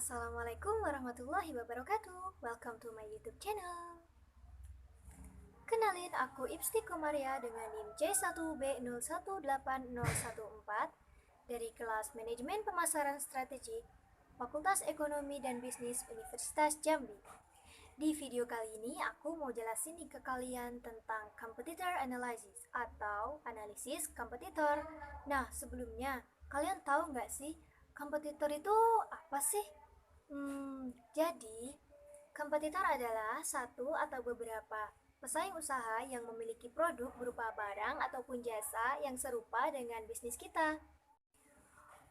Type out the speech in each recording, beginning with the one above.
Assalamualaikum warahmatullahi wabarakatuh. Welcome to my YouTube channel. Kenalin, aku Ipsti Komaria dengan NIM C1B018014 dari kelas Manajemen Pemasaran Strategik, Fakultas Ekonomi dan Bisnis Universitas Jambi. Di video kali ini aku mau jelasin nih ke kalian tentang competitor analysis atau analisis kompetitor. Nah, sebelumnya kalian tahu nggak sih kompetitor itu apa sih? Jadi kompetitor adalah satu atau beberapa pesaing usaha yang memiliki produk berupa barang ataupun jasa yang serupa dengan bisnis kita.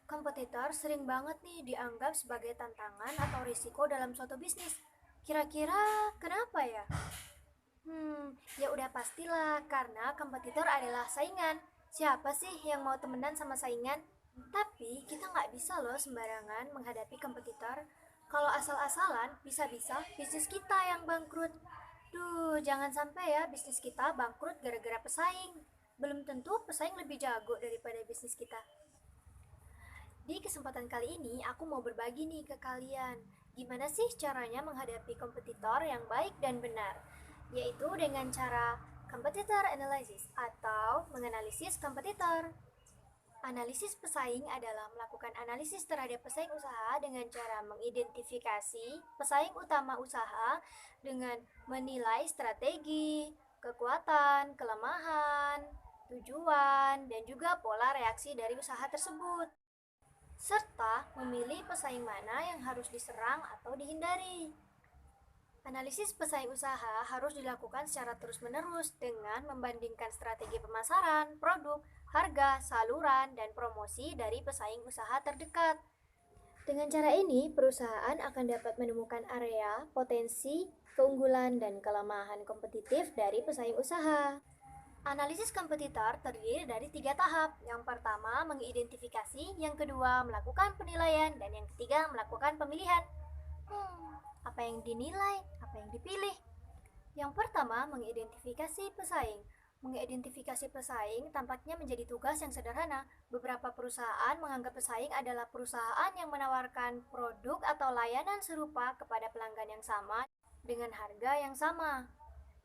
Kompetitor sering banget nih dianggap sebagai tantangan atau risiko dalam suatu bisnis. Kira-kira kenapa ya? Ya udah pastilah, karena kompetitor adalah saingan. Siapa sih yang mau temenan sama saingan? Tapi kita nggak bisa loh sembarangan menghadapi kompetitor. Kalau asal-asalan, bisa-bisa bisnis kita yang bangkrut. Duh, jangan sampai ya bisnis kita bangkrut gara-gara pesaing. Belum tentu pesaing lebih jago daripada bisnis kita. Di kesempatan kali ini, aku mau berbagi nih ke kalian. Gimana sih caranya menghadapi kompetitor yang baik dan benar? Yaitu dengan cara competitor analysis atau menganalisis kompetitor. Analisis pesaing adalah melakukan analisis terhadap pesaing usaha dengan cara mengidentifikasi pesaing utama usaha dengan menilai strategi, kekuatan, kelemahan, tujuan, dan juga pola reaksi dari usaha tersebut, serta memilih pesaing mana yang harus diserang atau dihindari. Analisis pesaing usaha harus dilakukan secara terus-menerus dengan membandingkan strategi pemasaran, produk, harga, saluran, dan promosi dari pesaing usaha terdekat. Dengan cara ini, perusahaan akan dapat menemukan area, potensi, keunggulan, dan kelemahan kompetitif dari pesaing usaha. Analisis kompetitor terdiri dari 3 tahap. Yang pertama, mengidentifikasi, yang kedua, melakukan penilaian, dan yang ketiga, melakukan pemilihan. Apa yang dinilai? Apa yang dipilih? Yang pertama, mengidentifikasi pesaing. Mengidentifikasi pesaing tampaknya menjadi tugas yang sederhana. Beberapa perusahaan menganggap pesaing adalah perusahaan yang menawarkan produk atau layanan serupa kepada pelanggan yang sama dengan harga yang sama.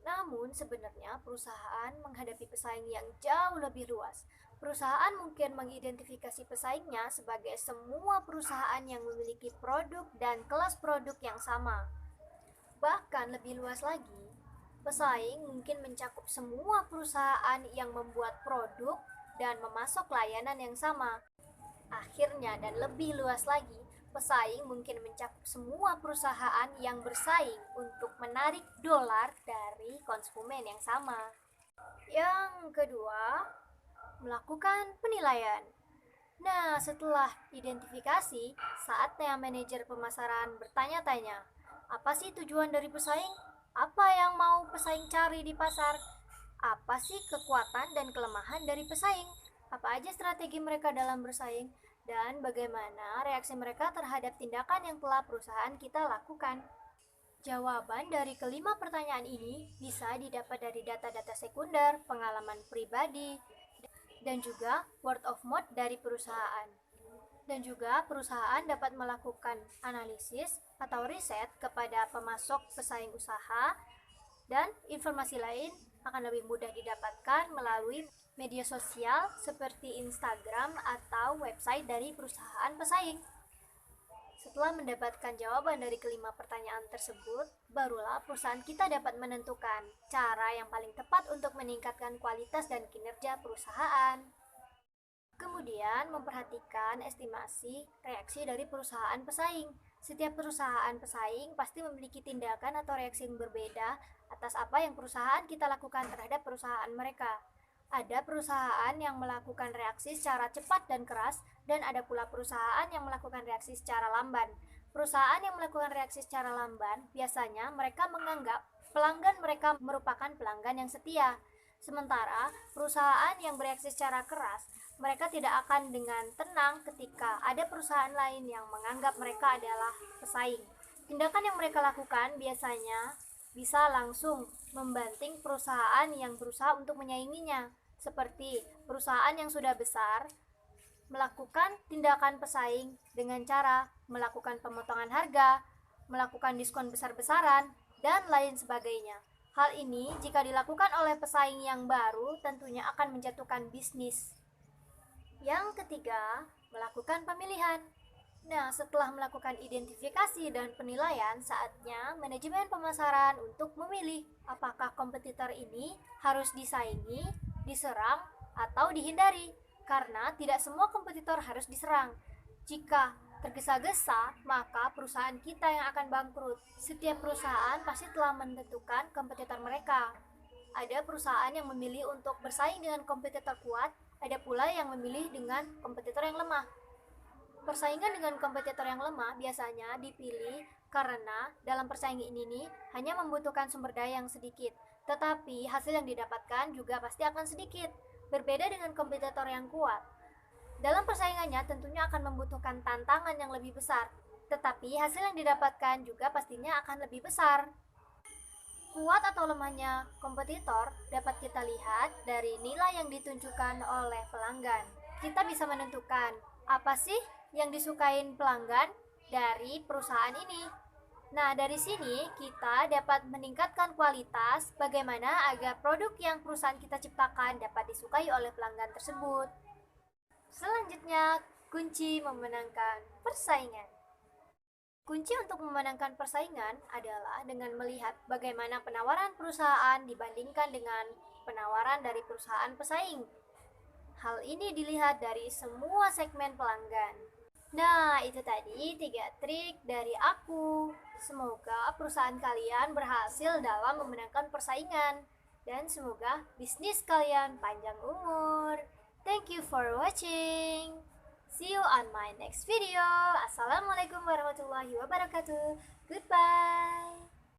Namun, sebenarnya perusahaan menghadapi pesaing yang jauh lebih luas. Perusahaan mungkin mengidentifikasi pesaingnya sebagai semua perusahaan yang memiliki produk dan kelas produk yang sama. Bahkan lebih luas lagi, pesaing mungkin mencakup semua perusahaan yang membuat produk dan memasok layanan yang sama. Akhirnya, dan lebih luas lagi, pesaing mungkin mencakup semua perusahaan yang bersaing untuk menarik dolar dari konsumen yang sama. Yang kedua, melakukan penilaian. Nah, setelah identifikasi, saatnya manajer pemasaran bertanya-tanya, apa sih tujuan dari pesaing? Apa yang mau pesaing cari di pasar? Apa sih kekuatan dan kelemahan dari pesaing? Apa aja strategi mereka dalam bersaing? Dan bagaimana reaksi mereka terhadap tindakan yang telah perusahaan kita lakukan? Jawaban dari kelima pertanyaan ini bisa didapat dari data-data sekunder, pengalaman pribadi, dan juga word of mouth dari perusahaan. Dan juga perusahaan dapat melakukan analisis atau riset kepada pemasok pesaing usaha, dan informasi lain akan lebih mudah didapatkan melalui media sosial seperti Instagram atau website dari perusahaan pesaing. Setelah mendapatkan jawaban dari kelima pertanyaan tersebut, barulah perusahaan kita dapat menentukan cara yang paling tepat untuk meningkatkan kualitas dan kinerja perusahaan. Kemudian, memperhatikan estimasi reaksi dari perusahaan pesaing. Setiap perusahaan pesaing pasti memiliki tindakan atau reaksi yang berbeda atas apa yang perusahaan kita lakukan terhadap perusahaan mereka. Ada perusahaan yang melakukan reaksi secara cepat dan keras, dan ada pula perusahaan yang melakukan reaksi secara lamban. Perusahaan yang melakukan reaksi secara lamban, biasanya mereka menganggap pelanggan mereka merupakan pelanggan yang setia. Sementara perusahaan yang bereaksi secara keras, mereka tidak akan dengan tenang ketika ada perusahaan lain yang menganggap mereka adalah pesaing. Tindakan yang mereka lakukan biasanya bisa langsung membanting perusahaan yang berusaha untuk menyainginya, seperti perusahaan yang sudah besar melakukan tindakan pesaing dengan cara melakukan pemotongan harga, melakukan diskon besar-besaran, dan lain sebagainya. Hal ini jika dilakukan oleh pesaing yang baru tentunya akan menjatuhkan bisnis. Yang ketiga, melakukan pemilihan. Nah, setelah melakukan identifikasi dan penilaian, saatnya manajemen pemasaran untuk memilih apakah kompetitor ini harus disaingi, diserang, atau dihindari. Karena tidak semua kompetitor harus diserang. Jika tergesa-gesa, maka perusahaan kita yang akan bangkrut. Setiap perusahaan pasti telah menentukan kompetitor mereka. Ada perusahaan yang memilih untuk bersaing dengan kompetitor kuat, ada pula yang memilih dengan kompetitor yang lemah. Persaingan dengan kompetitor yang lemah biasanya dipilih karena dalam persaingan ini hanya membutuhkan sumber daya yang sedikit, tetapi hasil yang didapatkan juga pasti akan sedikit. Berbeda dengan kompetitor yang kuat. Dalam persaingannya tentunya akan membutuhkan tantangan yang lebih besar, tetapi hasil yang didapatkan juga pastinya akan lebih besar. Kuat atau lemahnya kompetitor dapat kita lihat dari nilai yang ditunjukkan oleh pelanggan. Kita bisa menentukan apa sih yang disukain pelanggan dari perusahaan ini. Nah, dari sini kita dapat meningkatkan kualitas bagaimana agar produk yang perusahaan kita ciptakan dapat disukai oleh pelanggan tersebut. Selanjutnya, kunci memenangkan persaingan. Kunci untuk memenangkan persaingan adalah dengan melihat bagaimana penawaran perusahaan dibandingkan dengan penawaran dari perusahaan pesaing. Hal ini dilihat dari semua segmen pelanggan. Nah, itu tadi 3 trik dari aku. Semoga perusahaan kalian berhasil dalam memenangkan persaingan. Dan semoga bisnis kalian panjang umur. Thank you for watching. See you on my next video. Assalamualaikum warahmatullahi wabarakatuh. Goodbye.